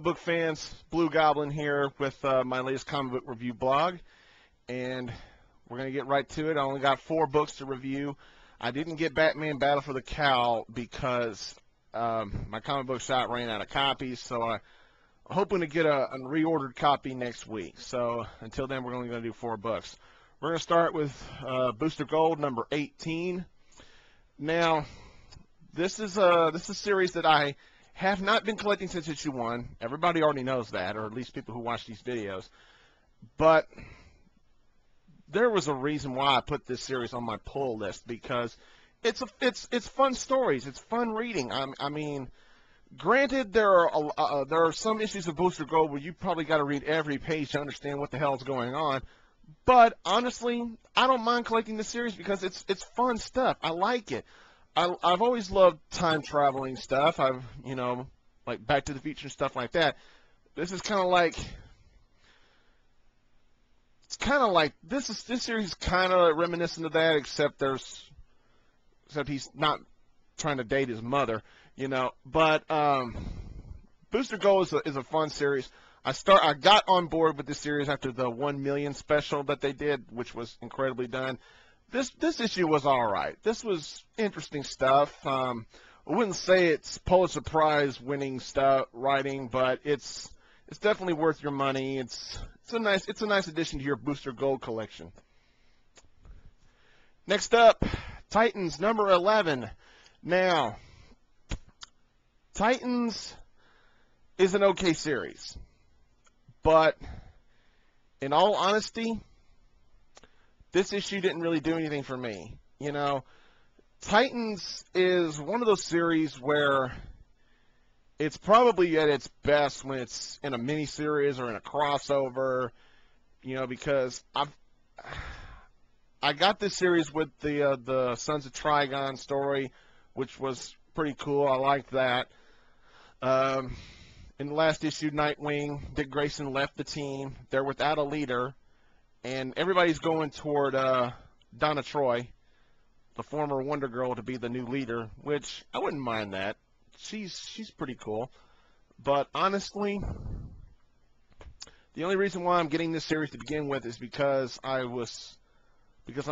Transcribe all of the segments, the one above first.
comic book fans? Blue Goblin here with my latest comic book review blog, and we're going to get right to it. I only got 4 books to review. I didn't get Batman Battle for the Cowl because my comic book shop ran out of copies, so I'm hoping to get a reordered copy next week. So until then, we're only going to do 4 books. We're going to start with Booster Gold number 18. Now, this is a series that I have not been collecting since issue 1. Everybody already knows that, or at least people who watch these videos. But there was a reason why I put this series on my pull list, because it's fun stories. It's fun reading. I mean, granted, there are some issues of Booster Gold where you probably got to read every page to understand what the hell is going on. But honestly, I don't mind collecting this series because it's fun stuff. I like it. I've always loved time traveling stuff. Like Back to the Future and stuff like that. This is kind of like, this series is kind of reminiscent of that, except he's not trying to date his mother, But Booster Gold is a fun series. I got on board with this series after the 1 million special that they did, which was incredibly done. This issue was all right. This was interesting stuff. I wouldn't say it's Pulitzer Prize winning stuff writing, but it's definitely worth your money. It's a nice addition to your Booster Gold collection. Next up, Titans number 11. Now, Titans is an okay series, but in all honesty, this issue didn't really do anything for me. Titans is one of those series where it's probably at its best when it's in a mini-series or in a crossover, because I got this series with the Sons of Trigon story, which was pretty cool. I liked that. In the last issue, Nightwing, Dick Grayson left the team. They're without a leader, and everybody's going toward Donna Troy, the former Wonder Girl, to be the new leader, which I wouldn't mind that. She's pretty cool. But honestly, the only reason why I'm getting this series to begin with is because I'm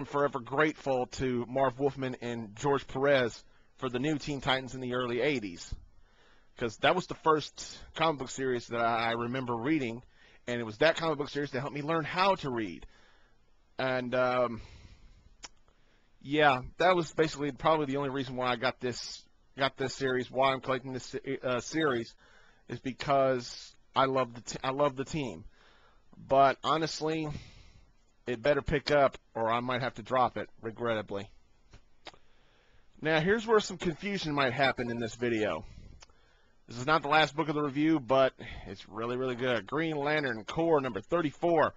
forever grateful to Marv Wolfman and George Perez for the new Teen Titans in the early 80s. Because that was the first comic book series that I remember reading, and it was that comic book series that helped me learn how to read. And, yeah, that was basically probably the only reason why I got this series, why I'm collecting this series, is because I love the team. But honestly, it better pick up, or I might have to drop it, regrettably. Now, here's where some confusion might happen in this video. This is not the last book of the review, but it's really, really good. Green Lantern Corps number 34.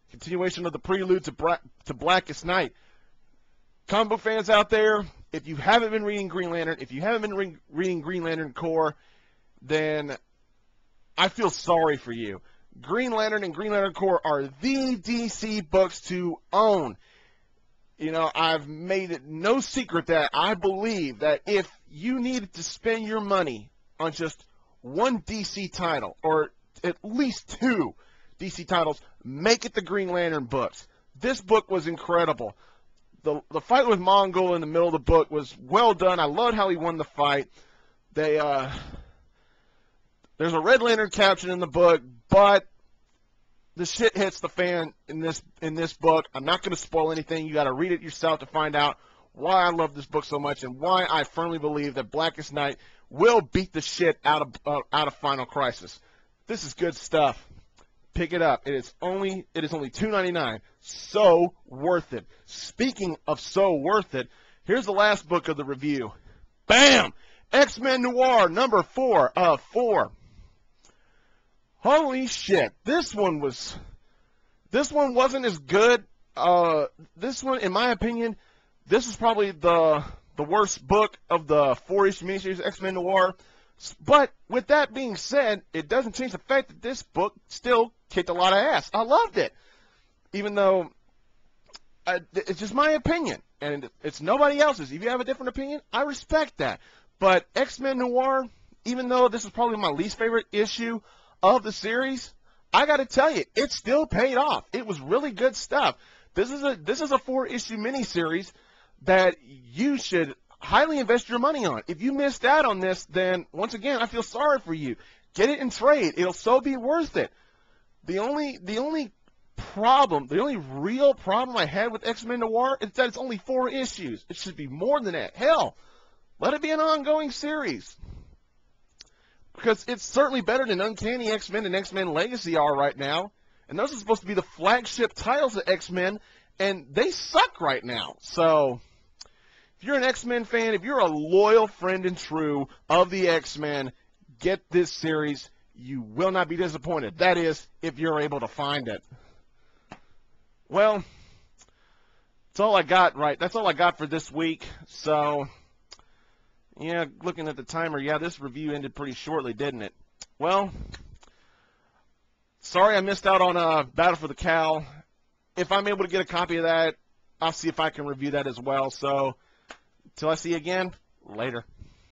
Continuation of the prelude to Blackest Night. Comic book fans out there, if you haven't been reading Green Lantern, if you haven't been reading Green Lantern Corps, then I feel sorry for you. Green Lantern and Green Lantern Corps are the DC books to own. I've made it no secret that I believe that if you needed to spend your money on just one DC title, or at least 2 DC titles, make it the Green Lantern books. This book was incredible. The fight with Mongol in the middle of the book was well done. I loved how he won the fight. There's a Red Lantern caption in the book, but the shit hits the fan in this book. I'm not going to spoil anything. You got to read it yourself to find out why I love this book so much and why I firmly believe that Blackest Night will beat the shit out of Final Crisis. This is good stuff. Pick it up. It is only $2.99. So worth it. Speaking of so worth it, here's the last book of the review. Bam! X-Men Noir number 4 of 4. Holy shit! This one wasn't as good. This one, in my opinion, this is probably the worst book of the 4-issue miniseries X-Men Noir. But with that being said, it doesn't change the fact that this book still kicked a lot of ass. I loved it, even though it's just my opinion, and it's nobody else's. If you have a different opinion, I respect that. But X-Men Noir, even though this is probably my least favorite issue, of the series, I got to tell you, it still paid off. It was really good stuff. This is a 4-issue miniseries that you should highly invest your money on. If you missed out on this, then once again, I feel sorry for you. Get it in trade. It'll so be worth it. The only real problem I had with X-Men Noir is that it's only 4 issues. It should be more than that. Hell, let it be an ongoing series. Because it's certainly better than Uncanny X-Men and X-Men Legacy are right now. And those are supposed to be the flagship titles of X-Men, and they suck right now. So, if you're an X-Men fan, if you're a loyal friend and true of the X-Men, get this series. You will not be disappointed. That is, if you're able to find it. Well, that's all I got, right? That's all I got for this week. So, yeah, looking at the timer, yeah, this review ended pretty shortly, didn't it? Well, sorry I missed out on Battle for the Cowl. If I'm able to get a copy of that, I'll see if I can review that as well. So, until I see you again, later.